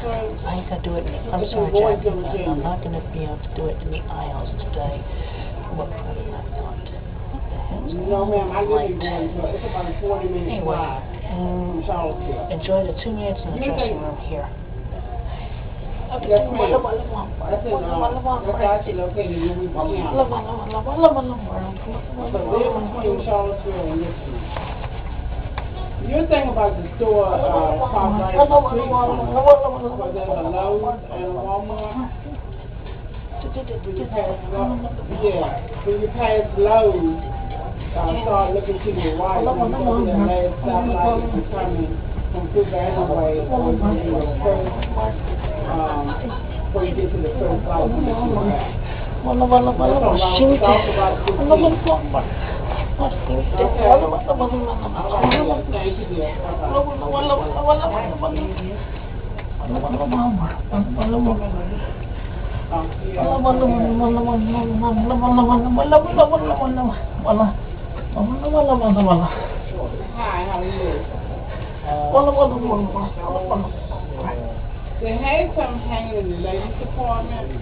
I ain't gonna do it. I'm sorry, Jack. I'm not gonna be able to do it in the aisles today. What part of that want? What the hell's going on? No, ma'am, I live in Gainesville. It's about a 40-minute drive from Charlottesville. Enjoy the 2 minutes in the dressing room here. Yes, ma'am. That's actually located in Louis County. But they're between Charlottesville and Richmond. You're thinking about the store across right up the street where there's a Lowe's and a Walmart? When you pass Lowe's, start looking to your right, and you go to the last stoplight if you're coming from Fifth Avenue or the first, before you get to the first light, you get to the back. Hi, how are you? They had some hanging in the ladies' department.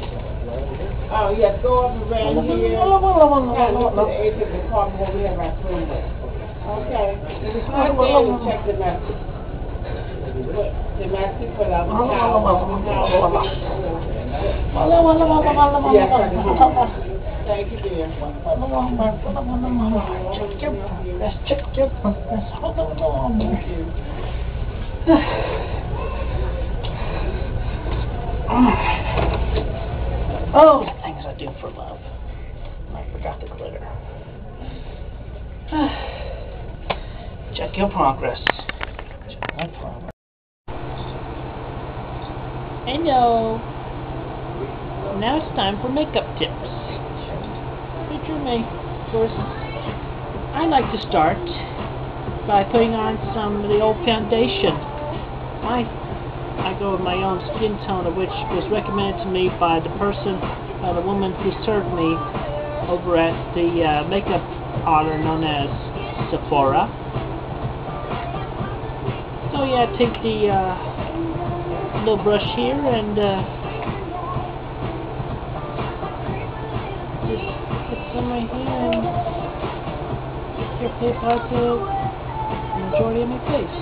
Oh, yes, go up around here. Kind of look to the edge of the department where we have our swim with. Okay. If it's not there, you check the message. The message for the towel. Yes, thank you, dear. Check your progress. Oh, the things I do for love. I forgot the glitter. Check your progress. Check my progress. Hello. Now it's time for makeup tips. Picture me. Of course, I like to start by putting on some of the old foundation. I go with my own skin tone, of which was recommended to me by the woman who served me over at the makeup parlor known as Sephora. So yeah, take the little brush here and just put some right here and get part the majority of my face.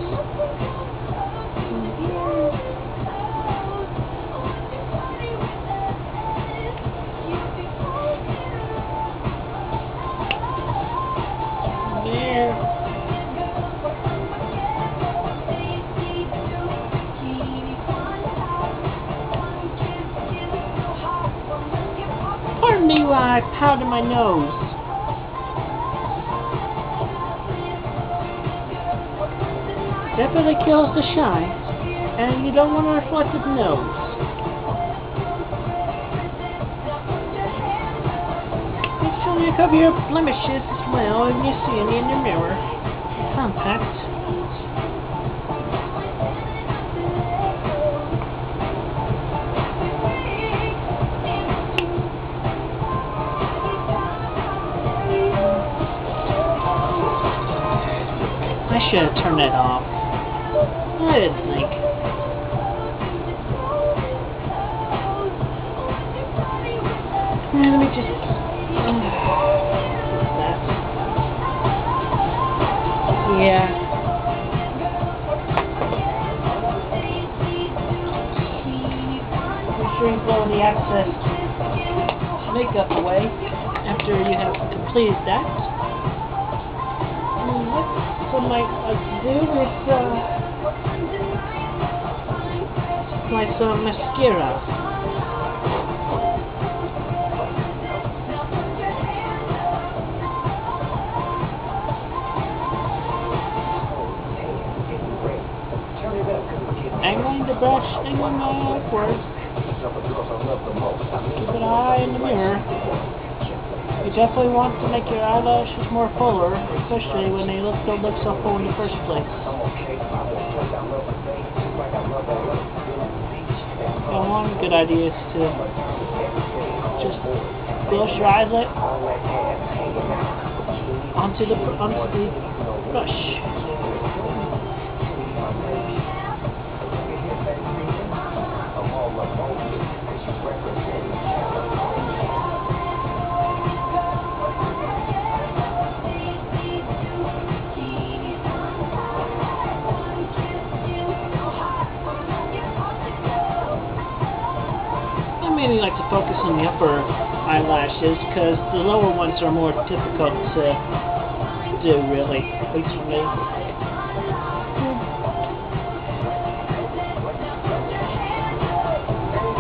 Pardon me while I powder my nose. Definitely kills the shine, and you don't want a reflective nose. Make sure you cover your blemishes as well if you see any in your mirror. Compact. I should have turned that off. I didn't think. Let me just... that. Yeah. Make sure you blow the excess makeup away after you have completed that. What I might do is apply some mascara. Angling the brush, angling upwards. Keep an eye in the mirror. You definitely want to make your eyelashes more fuller, especially when they don't look so full in the first place. One good idea is to just brush your eyelet onto the brush. mainly like to focus on the upper eyelashes because the lower ones are more difficult to do, really, at least for me.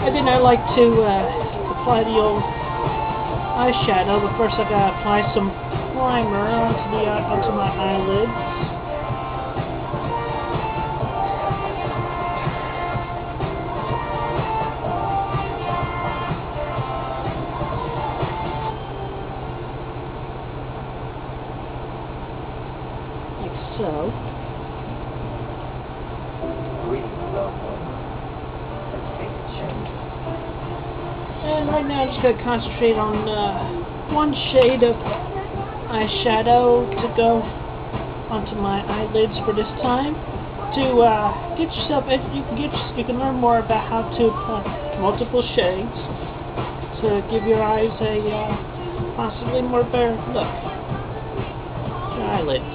And then I like to apply the old eyeshadow, but first I gotta apply some primer onto my eyelids. So, and right now I'm just going to concentrate on one shade of eyeshadow to go onto my eyelids for this time. To get yourself, you can learn more about how to apply multiple shades to give your eyes a possibly more better look. Your eyelids.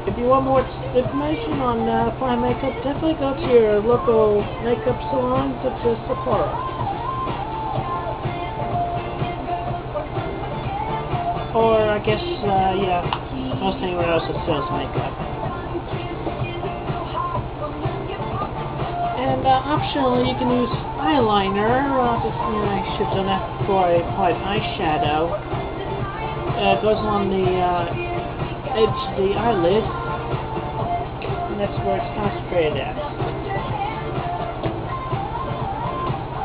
If you want more information on applying makeup, definitely go to your local makeup salon such as Sephora. Or I guess, yeah, most anywhere else that sells makeup. And optionally, you can use eyeliner. I should have done that before I applied eyeshadow. It goes along the edge of the eyelid. And that's where it's concentrated at.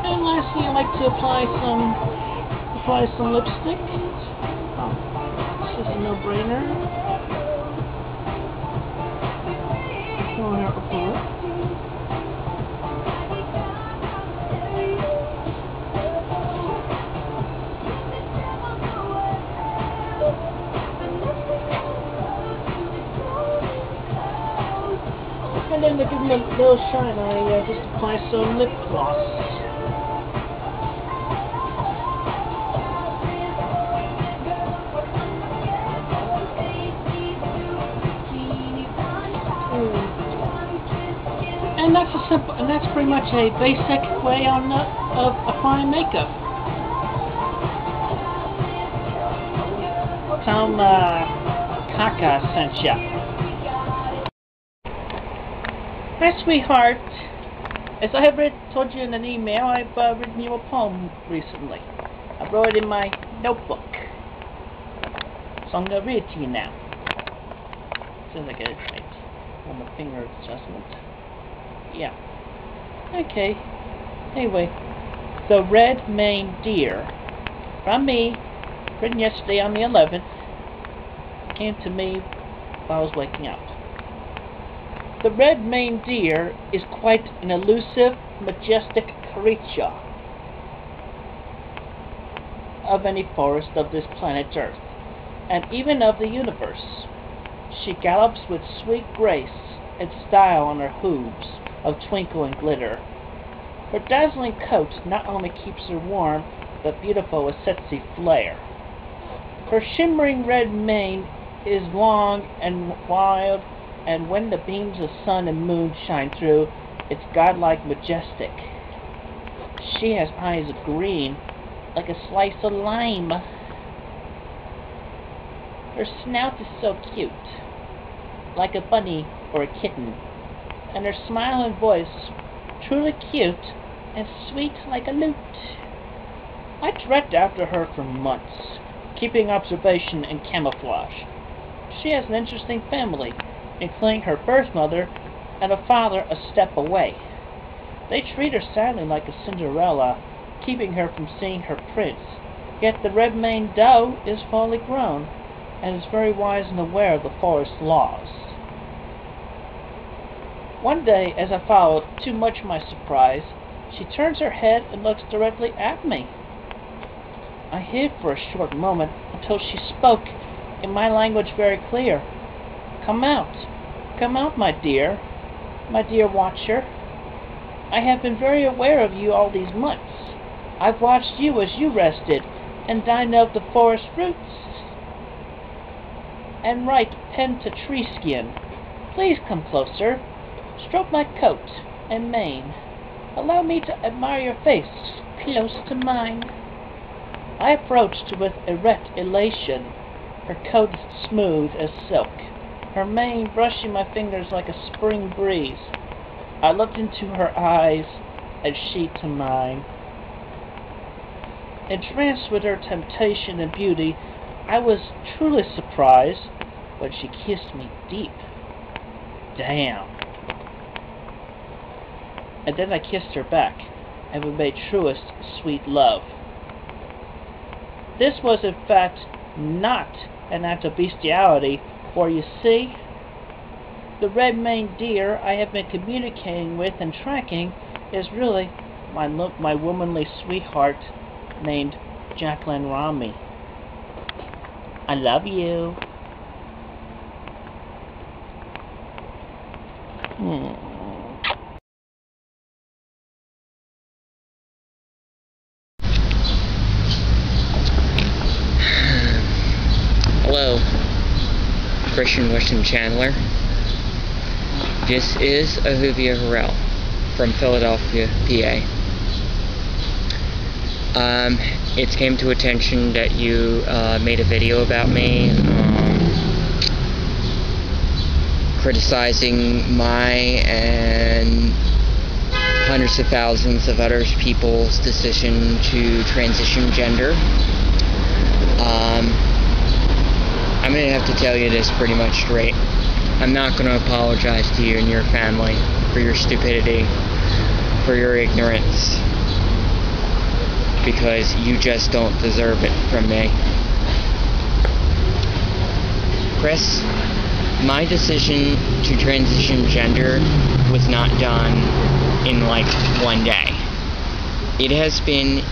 And lastly, I like to apply some lipstick. Oh, this is a no-brainer. Pulling out the palette. And then to give them a little shine, I just apply some lip gloss. And that's pretty much a basic way of applying makeup. Tom Kaka sent ya. Hi, sweetheart. As I have told you in an email, I've written you a poem recently. I wrote it in my notebook. So I'm going to read it to you now. As soon as I get it right. On the finger adjustment. Yeah. Okay. Anyway. The Red-Maned Deer. From me. Written yesterday on the 11th. Came to me while I was waking up. The red-maned deer is quite an elusive, majestic creature of any forest of this planet Earth, and even of the universe. She gallops with sweet grace and style on her hooves of twinkle and glitter. Her dazzling coat not only keeps her warm, but beautiful with sexy flair. Her shimmering red mane is long and wild, and when the beams of sun and moon shine through, it's godlike majestic. She has eyes of green, like a slice of lime. Her snout is so cute, like a bunny or a kitten, and her smile and voice truly cute and sweet like a lute. I trekked after her for months, keeping observation and camouflage. She has an interesting family, including her birth mother and a father a step away. They treat her sadly like a Cinderella, keeping her from seeing her prince. Yet the red-maned doe is fully grown, and is very wise and aware of the forest laws. One day, as I followed, too much my surprise, she turns her head and looks directly at me. I hid for a short moment until she spoke, in my language very clear. Come out, my dear watcher. I have been very aware of you all these months. I've watched you as you rested and dined of the forest fruits and ripe pen to tree skin. Please come closer. Stroke my coat and mane. Allow me to admire your face close to mine. I approached with erect elation, her coat smooth as silk, her mane brushing my fingers like a spring breeze. I looked into her eyes as she to mine. Entranced with her temptation and beauty, I was truly surprised when she kissed me deep. Damn. And then I kissed her back, and we made truest sweet love. This was in fact not an act of bestiality, for you see, the red-maned deer I have been communicating with and tracking is really my womanly sweetheart named Jacqueline Rami. I love you. Hello, Christian Chandler. This is Ahuvia Harrell from Philadelphia, PA. It's came to attention that you made a video about me, criticizing my and hundreds of thousands of other people's decision to transition gender. I'm going to have to tell you this pretty much straight. I'm not going to apologize to you and your family for your stupidity, for your ignorance, because you just don't deserve it from me. Chris, my decision to transition gender was not done in like one day. It has been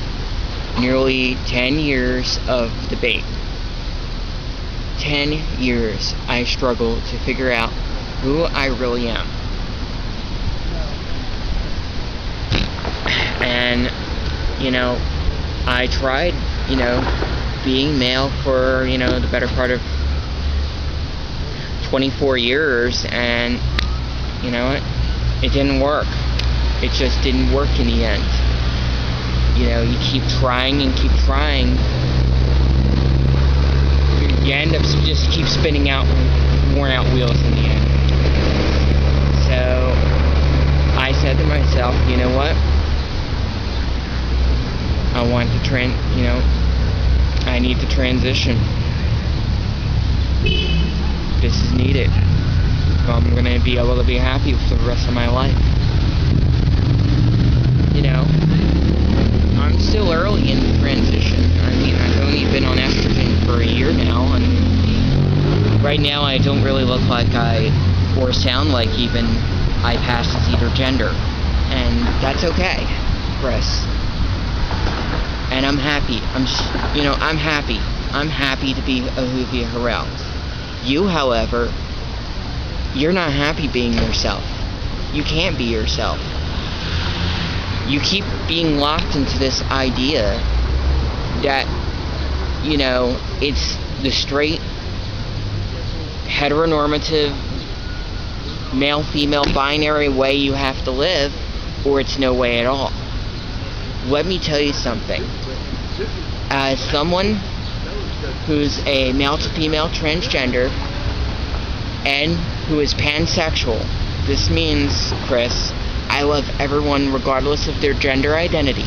nearly 10 years of debate. 10 years I struggled to figure out who I really am. And, you know, I tried, you know, being male for, you know, the better part of 24 years, and, you know, it didn't work. It just didn't work in the end. You know, you keep trying and keep trying. You end up just keep spinning out worn out wheels in the end. So I said to myself, you know what? I want to I need to transition. This is needed. If I'm gonna be able to be happy for the rest of my life. You know, I'm still early in the transition. I mean, I've only been on estrogen for a year now, and right now I don't really look like or sound like even I pass as either gender. And that's okay, Chris. And I'm happy. I'm happy. I'm happy to be Ahuvia Harrell. You, however, you're not happy being yourself. You can't be yourself. You keep being locked into this idea that, you know, it's the straight, heteronormative, male-female binary way you have to live, or it's no way at all. Let me tell you something. As someone who's a male-to-female transgender and who is pansexual, this means, Chris, I love everyone regardless of their gender identity.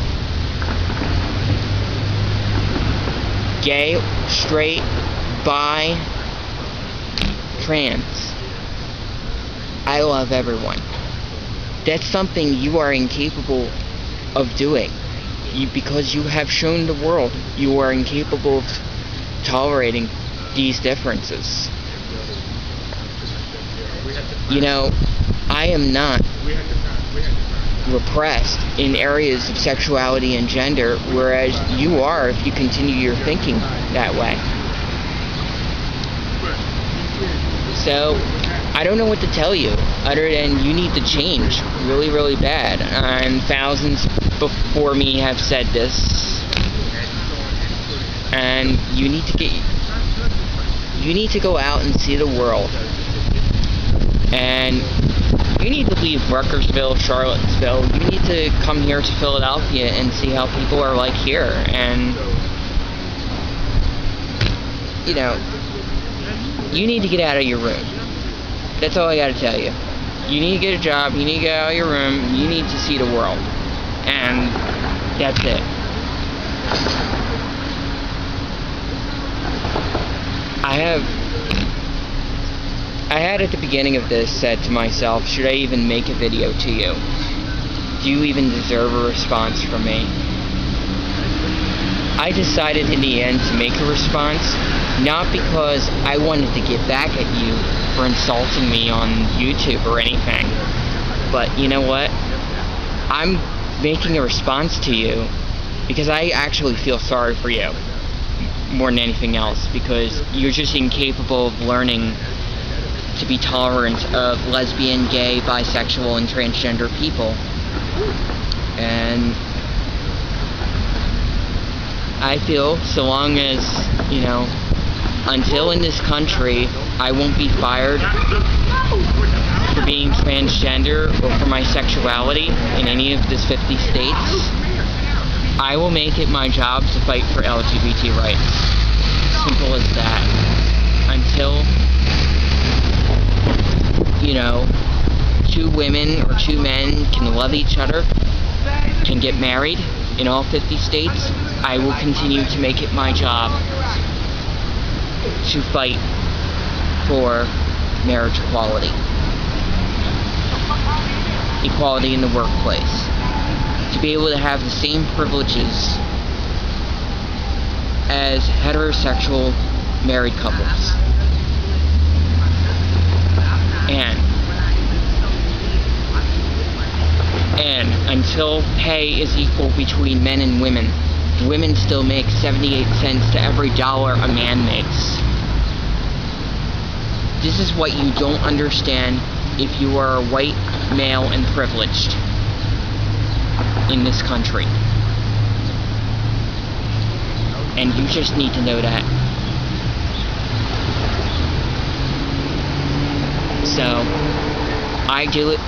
Gay, straight, bi, trans. I love everyone. That's something you are incapable of doing. Because you have shown the world you are incapable of tolerating these differences. You know, I am not repressed in areas of sexuality and gender, whereas you are if you continue your thinking that way. So, I don't know what to tell you, other than you need to change really, really bad. And thousands before me have said this. And you need to go out and see the world. And you need to leave Ruckersville, Charlottesville. You need to come here to Philadelphia and see how people are like here. And, you know, you need to get out of your room. That's all I gotta tell you. You need to get a job, you need to get out of your room, you need to see the world. And that's it. I had at the beginning of this said to myself, should I even make a video to you? Do you even deserve a response from me? I decided in the end to make a response, not because I wanted to get back at you for insulting me on YouTube or anything, but you know what? I'm making a response to you because I actually feel sorry for you more than anything else, because you're just incapable of learning to be tolerant of lesbian, gay, bisexual, and transgender people. And I feel so long as, you know, until in this country I won't be fired for being transgender or for my sexuality in any of these 50 states, I will make it my job to fight for LGBT rights. Simple as that. Until, you know, 2 women or 2 men can love each other, can get married in all 50 states, I will continue to make it my job to fight for marriage equality. Equality in the workplace. To be able to have the same privileges as heterosexual married couples. And until pay is equal between men and women, women still make 78 cents to every dollar a man makes. This is what you don't understand if you are a white male and privileged in this country. And you just need to know that. So, I do it.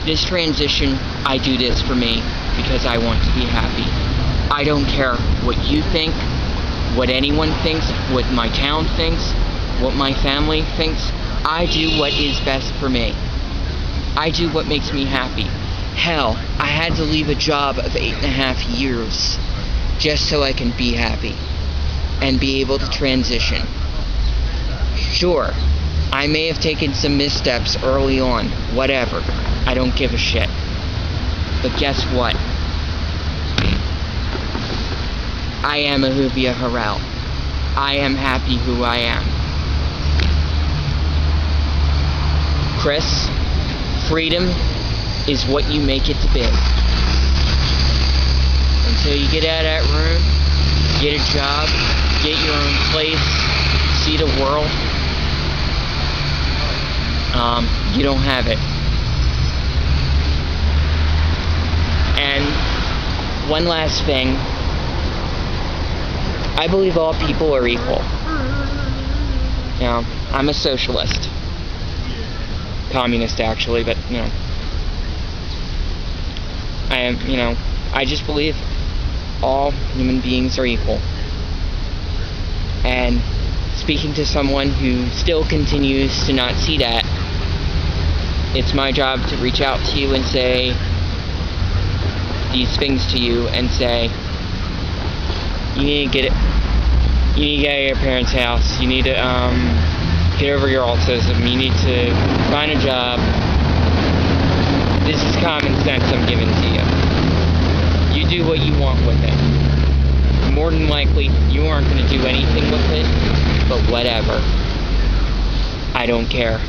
This transition, I do this for me because I want to be happy. I don't care what you think, what anyone thinks, what my town thinks, what my family thinks. I do what is best for me. I do what makes me happy. Hell, I had to leave a job of 8.5 years just so I can be happy and be able to transition. Sure, I may have taken some missteps early on, whatever. I don't give a shit. But guess what? I am a Huvia Harel. I am happy who I am. Chris, freedom is what you make it to be. Until you get out of that room, get a job, get your own place, see the world, you don't have it. And one last thing, I believe all people are equal. You know, I'm a socialist. Communist, actually, but, you know. I am, you know, I just believe all human beings are equal. And speaking to someone who still continues to not see that, it's my job to reach out to you and say these things to you and say, you need to get out of your parents' house, you need to get over your autism, you need to find a job. This is common sense I'm giving to you. You do what you want with it. More than likely, you aren't going to do anything with it, but whatever. I don't care.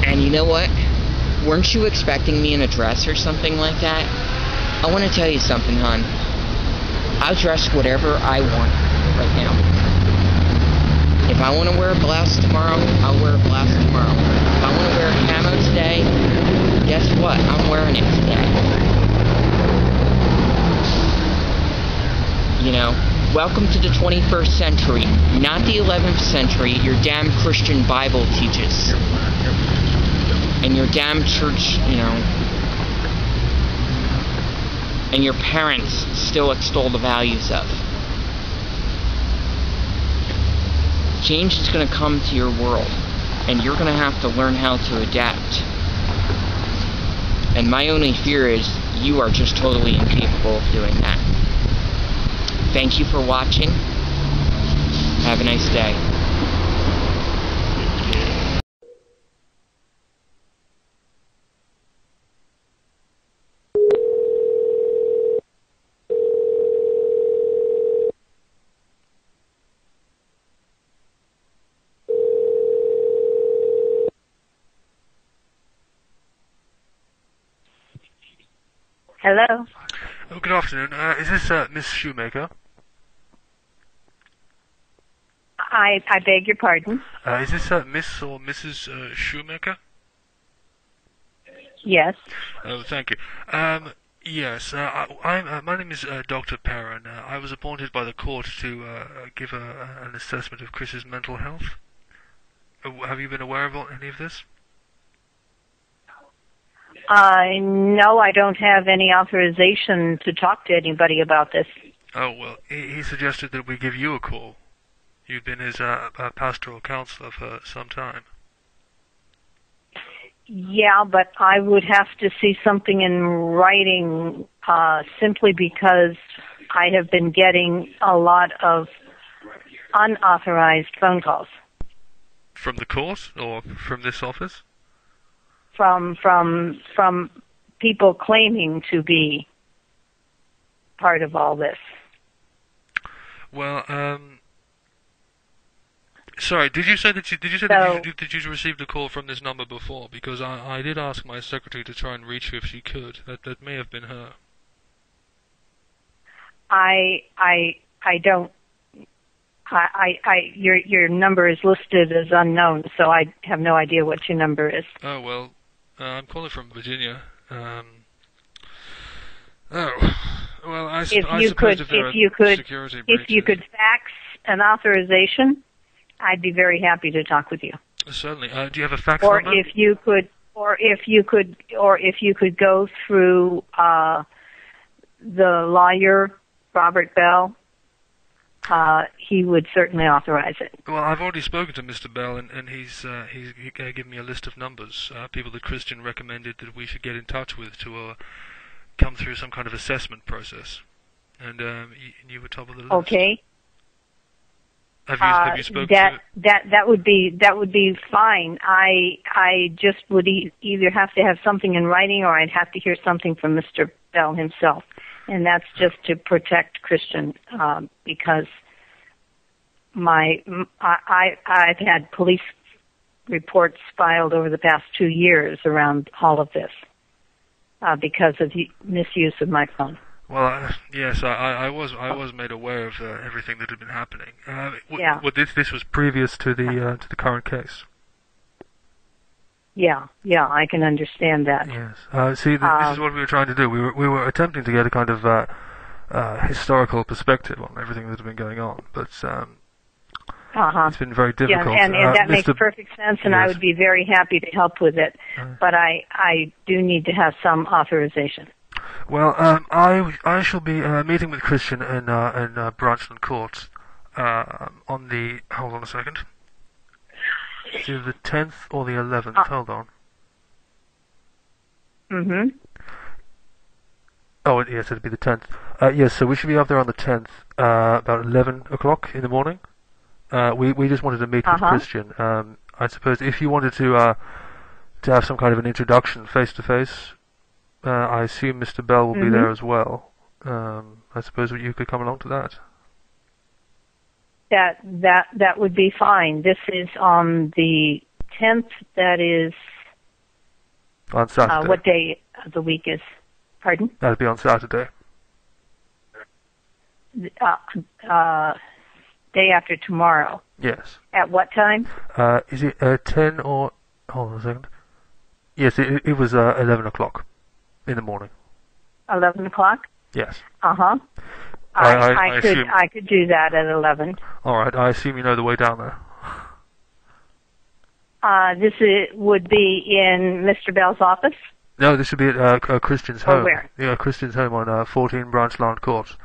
And you know what? Weren't you expecting me in a dress or something like that? I want to tell you something, hon. I'll dress whatever I want right now. If I want to wear a blouse tomorrow, I'll wear a blouse tomorrow. If I want to wear a camo today, guess what? I'm wearing it today. You know, welcome to the 21st century, not the 11th century your damn Christian Bible teaches. And your damn church, you know, and your parents still extol the values of. Change is going to come to your world, and you're going to have to learn how to adapt. And my only fear is you are just totally incapable of doing that. Thank you for watching. Have a nice day. Hello. Oh, good afternoon. Is this Miss Shoemaker? I beg your pardon. Is this Miss or Mrs. Shoemaker? Yes. Oh, thank you. Yes, my name is Dr. Perrin. I was appointed by the court to give an assessment of Chris's mental health. Have you been aware of any of this? No, I don't have any authorization to talk to anybody about this. Oh, well, he suggested that we give you a call. You've been his pastoral counselor for some time. Yeah, but I would have to see something in writing simply because I have been getting a lot of unauthorized phone calls. From the court or from this office? From people claiming to be part of all this. Well, sorry, did you say that you received a call from this number before? Because I did ask my secretary to try and reach you if she could. That may have been her. Your number is listed as unknown, so I have no idea what your number is. Oh, well, I'm calling from Virginia. Well, I suppose if you could fax an authorization, I'd be very happy to talk with you. Certainly. Do you have a fax or number? If you could go through the lawyer, Robert Bell, he would certainly authorize it. Well, I've already spoken to Mr. Bell, and he's given me a list of numbers, people that Christian recommended that we should get in touch with to come through some kind of assessment process. And you were top of the list. Okay. Have you spoken to? That would be fine. I just would either have to have something in writing, or I'd have to hear something from Mr. Bell himself, and that's just to protect Christian, because I've had police reports filed over the past 2 years around all of this because of misuse of my phone. Well, yes, I was made aware of everything that had been happening. Yeah. This was previous to the current case. Yeah, I can understand that. Yes. See, this is what we were trying to do. We were attempting to get a kind of historical perspective on everything that had been going on, but it's been very difficult. Yeah, and that makes perfect sense, and yes. I would be very happy to help with it. But I do need to have some authorization. Well, I shall be meeting with Christian in Branchland Court on the, hold on a second, it's either the 10th or the 11th, hold on. Mm-hmm. Oh, yes, it'd be the 10th. Yes, so we should be up there on the 10th, about 11 o'clock in the morning. We just wanted to meet with Christian. I suppose if you wanted to have some kind of an introduction face-to-face, I assume Mr. Bell will be there as well. I suppose you could come along to that. That would be fine. This is on the 10th. That is on Saturday. What day of the week is? Pardon? That'll be on Saturday. Day after tomorrow. Yes. At what time? Is it 10 or... Hold on a second. Yes, it was 11 o'clock in the morning. 11 o'clock? Yes. Uh-huh. I could do that at 11. All right. I assume you know the way down there. Would be in Mr. Bell's office? No, this would be at Christian's home. Where? Yeah, Christian's home on 14 Branchland Court.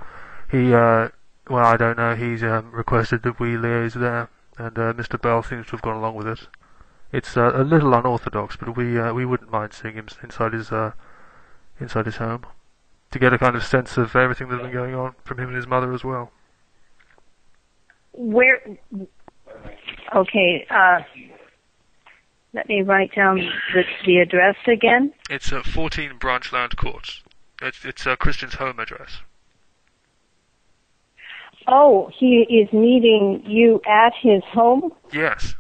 He, well, I don't know. He's requested that we liaise there, and Mr. Bell seems to have gone along with it. It's a little unorthodox, but we wouldn't mind seeing him inside his home to get a kind of sense of everything that's been going on from him and his mother as well. Where? Okay. Let me write down the address again. It's 14 Branchland Court. It's Christian's home address. Oh, he is meeting you at his home? Yes.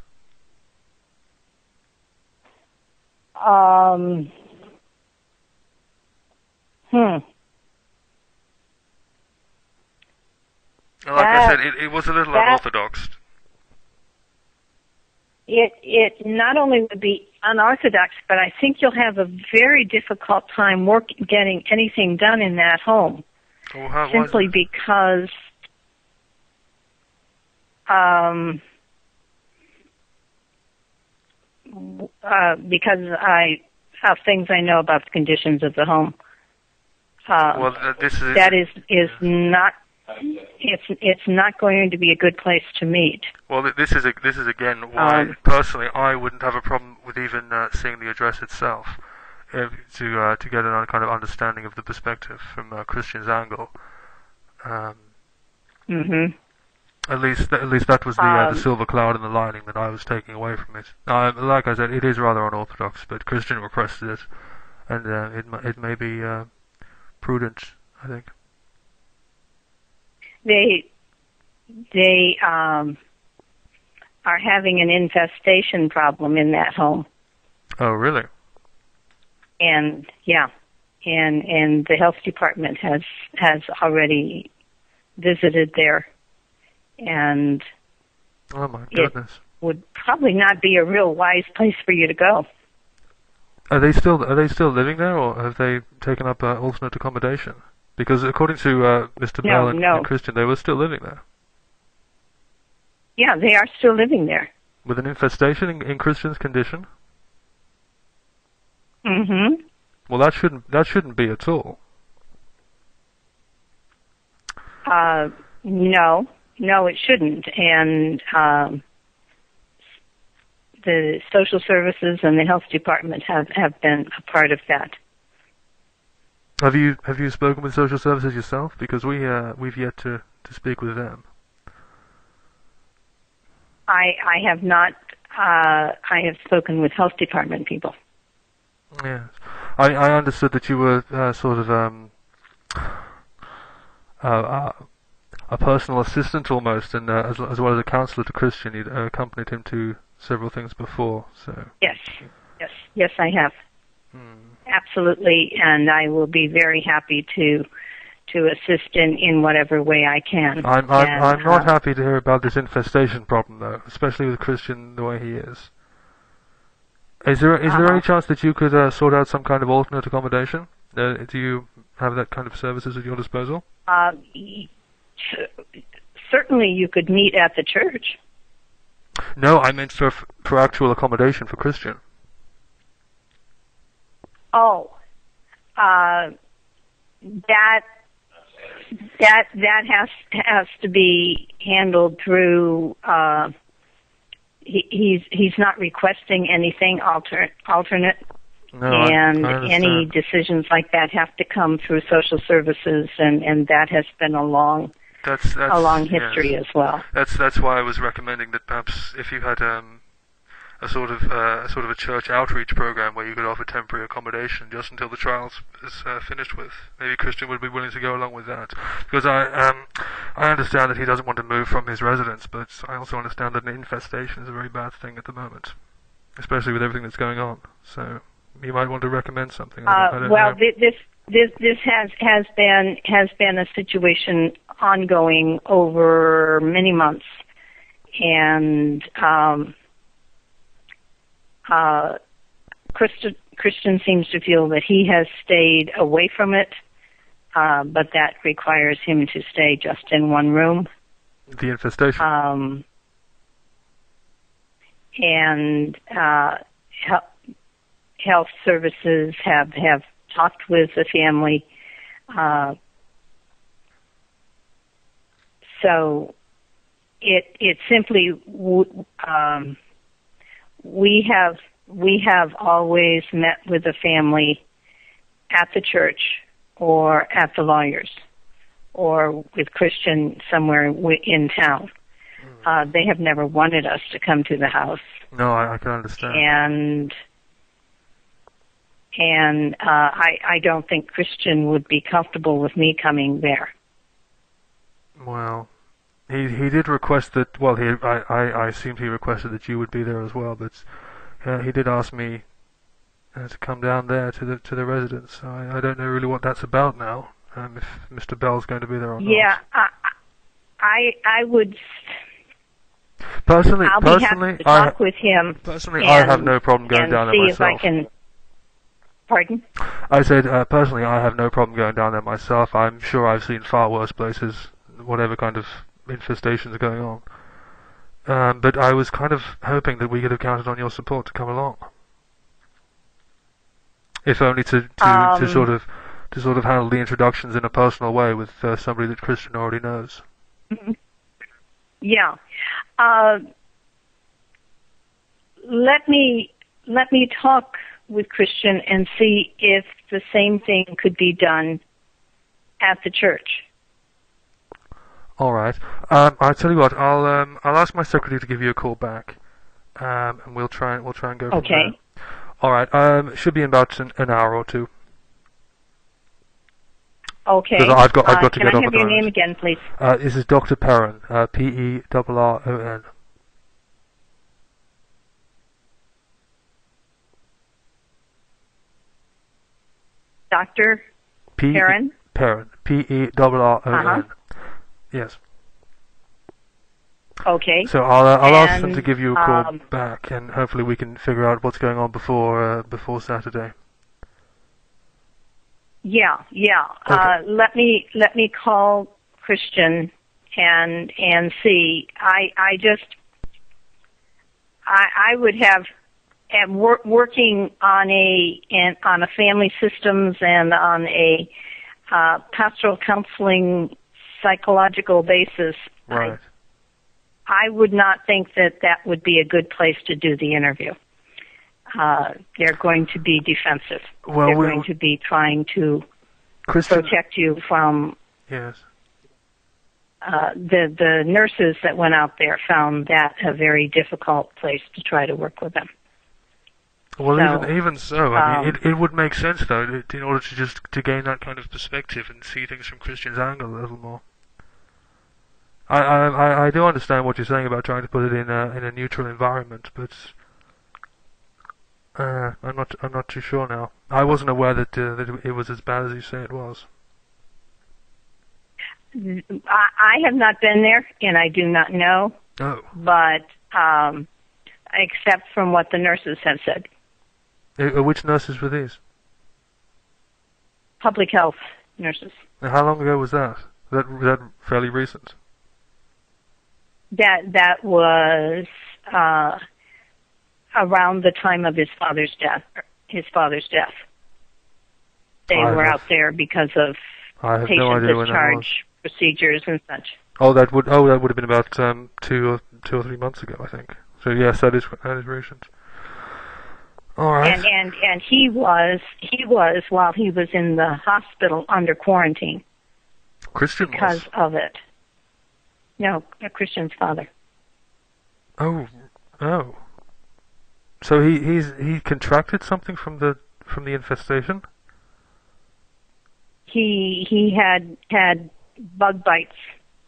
Like I said, it was a little unorthodox. It not only would be unorthodox, but I think you'll have a very difficult time getting anything done in that home. Well, simply because of things I know about the conditions of the home. Well, that is not. It's not going to be a good place to meet. Well, this is again why personally I wouldn't have a problem with even seeing the address itself, to get a kind of understanding of the perspective from Christian's angle. At least that was the silver cloud in the lining that I was taking away from it. Like I said, it is rather unorthodox, but Christian requested it, and it may be prudent, I think. They are having an infestation problem in that home. Oh, really? And yeah, and the health department has already visited there, and oh my goodness, it would probably not be a real wise place for you to go. Are they still living there, or have they taken up alternate accommodation? Because according to Mr. Bell and Christian, they were still living there. Yeah, they are still living there. With an infestation in Christian's condition? Mm-hmm. Well, that shouldn't be at all. No, it shouldn't. And the social services and the health department have been a part of that. Have you spoken with social services yourself? Because we've yet to speak with them. I have not. I have spoken with health department people. Yes, I understood that you were sort of a personal assistant almost, and as well as a counsellor to Christian. You'd accompanied him to several things before. So yes, I have. Absolutely, and I will be very happy to assist in whatever way I can. I'm not happy to hear about this infestation problem, though, especially with Christian the way he is. Is there any chance that you could sort out some kind of alternate accommodation? Do you have that kind of services at your disposal? Certainly, you could meet at the church. No, I meant for actual accommodation for Christian. Oh, that has to be handled through. He's not requesting anything alternate, and any decisions like that have to come through social services, and that has been a long history as well. That's why I was recommending that perhaps if you had a sort of a church outreach program where you could offer temporary accommodation just until the trials is finished with. Maybe Christian would be willing to go along with that, because I understand that he doesn't want to move from his residence, but I also understand that an infestation is a very bad thing at the moment, especially with everything that's going on. So you might want to recommend something. I don't know. This has been a situation ongoing over many months. and Christian seems to feel that he has stayed away from it, but that requires him to stay just in one room. The infestation. And health services have talked with the family. So it simply we have always met with the family at the church or at the lawyers or with Christian somewhere in town. They have never wanted us to come to the house. No, I can understand. And I don't think Christian would be comfortable with me coming there. Well, he did request that. Well, I assumed he requested that you would be there as well, but he did ask me to come down there to the residence. So I don't know really what that's about now. If Mr. Bell's going to be there or not. Yeah, I would. Personally, I'll be happy to talk with him. Personally, I have no problem going down there myself. See if I can. Pardon? I said, personally, I have no problem going down there myself. I'm sure I've seen far worse places, whatever kind of infestations are going on. But I was kind of hoping that we could have counted on your support to come along, if only to sort of handle the introductions in a personal way with somebody that Christian already knows. Mm-hmm. Yeah. Let me talk with Christian and see if the same thing could be done at the church. All right. I'll tell you what. I'll ask my secretary to give you a call back, and we'll try and go from there. Okay. All right. Should be in about an hour or two. Okay. Because I've got to get get on. Can I off have your name again, please? This is Dr. Perrin. Perron. Dr. Perrin? Perrin. Perron. Yes. Okay. So I'll ask them to give you a call back, and hopefully we can figure out what's going on before Saturday. Yeah. Okay. Let me call Christian and see. I would have working on a family systems and on a pastoral counseling psychological basis. Right. I would not think that would be a good place to do the interview. They're going to be defensive. Well, they're going to be trying to protect you from. Yes. The nurses that went out there found that a very difficult place to try to work with them. Well, even so, I mean, it would make sense though, in order to gain that kind of perspective and see things from Christian's angle a little more. I do understand what you're saying about trying to put it in a neutral environment, but I'm not too sure now. I wasn't aware that it was as bad as you say it was. I have not been there, and I do not know. Oh. But except from what the nurses have said. Which nurses were these? Public health nurses. Now, how long ago was that? Was that fairly recent? That was around the time of his father's death. They were out there because of patient discharge procedures and such. That would have been about 2 or 3 months ago, I think. So yes, that is recent. All right. And he was while he was in the hospital under quarantine. Christian because of it. No, Christian's father. Oh. So he contracted something from the infestation? He had bug bites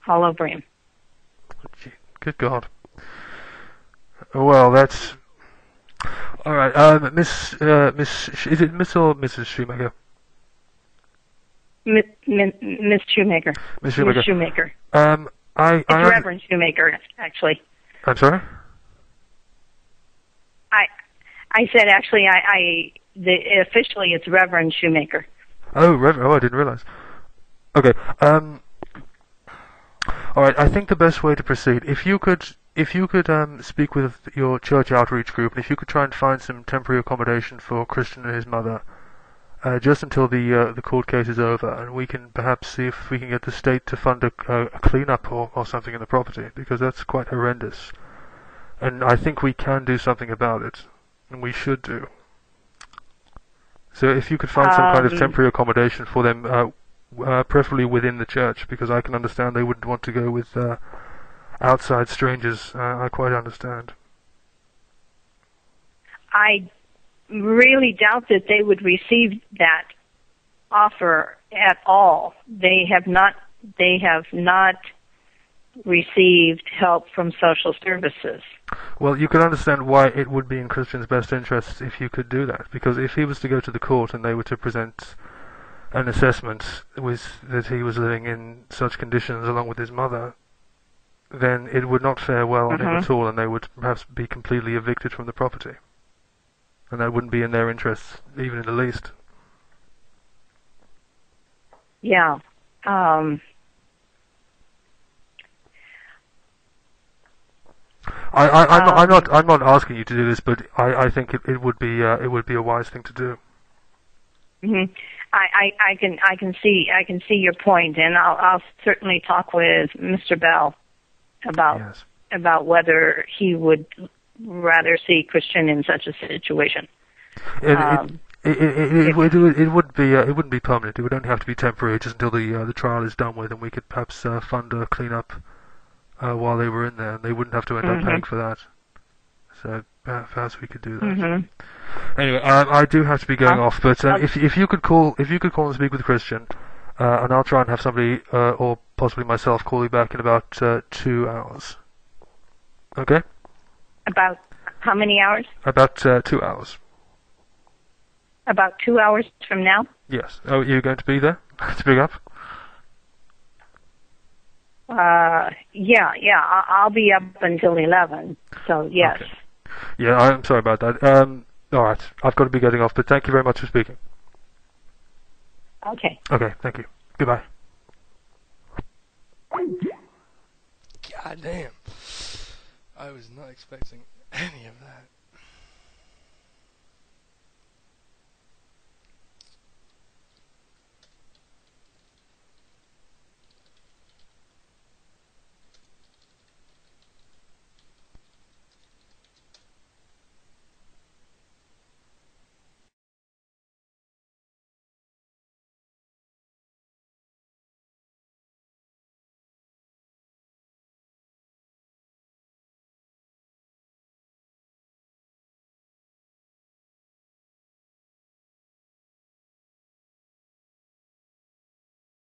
all over him. Good God. Well, that's all right. Miss, is it Miss or Mrs. Shoemaker? Miss Shoemaker. Miss Shoemaker. Shoemaker. It's Reverend Shoemaker, actually. I'm sorry? I said actually officially it's Reverend Shoemaker. Oh, Reverend. Oh, I didn't realize. Okay. All right. I think the best way to proceed, if you could speak with your church outreach group, and if you could try and find some temporary accommodation for Christian and his mother, just until the court case is over, and we can perhaps see if we can get the state to fund a cleanup or something in the property, because that's quite horrendous. And I think we can do something about it, and we should do. So if you could find some kind of temporary accommodation for them, preferably within the church, because I can understand they wouldn't want to go with outside strangers. I quite understand. I really doubt that they would receive that offer at all. They have not received help from social services. Well, you can understand why it would be in Christian's best interest if you could do that, because if he was to go to the court and they were to present an assessment that he was living in such conditions along with his mother, then it would not fare well on him at all, and they would perhaps be completely evicted from the property. And that wouldn't be in their interests, even in the least. Yeah. I'm not asking you to do this, but I think it would be a wise thing to do. Mm-hmm. I can see your point, and I'll certainly talk with Mr. Bell about whether he would rather see Christian in such a situation. It wouldn't be permanent. It would only have to be temporary, just until the trial is done with, and we could perhaps fund a cleanup while they were in there, and they wouldn't have to end up paying for that. So perhaps we could do that. Anyway, I do have to be going off, but if you could call and speak with Christian, and I'll try and have somebody or possibly myself call you back in about 2 hours. Okay? About how many hours? About 2 hours. About 2 hours from now? Yes. Oh, you're going to be there to pick up? Yeah. I'll be up until 11. So yes. Okay. Yeah, I'm sorry about that. All right, I've got to be getting off, but thank you very much for speaking. Okay. Okay, thank you. Goodbye. God damn. I was not expecting any of that.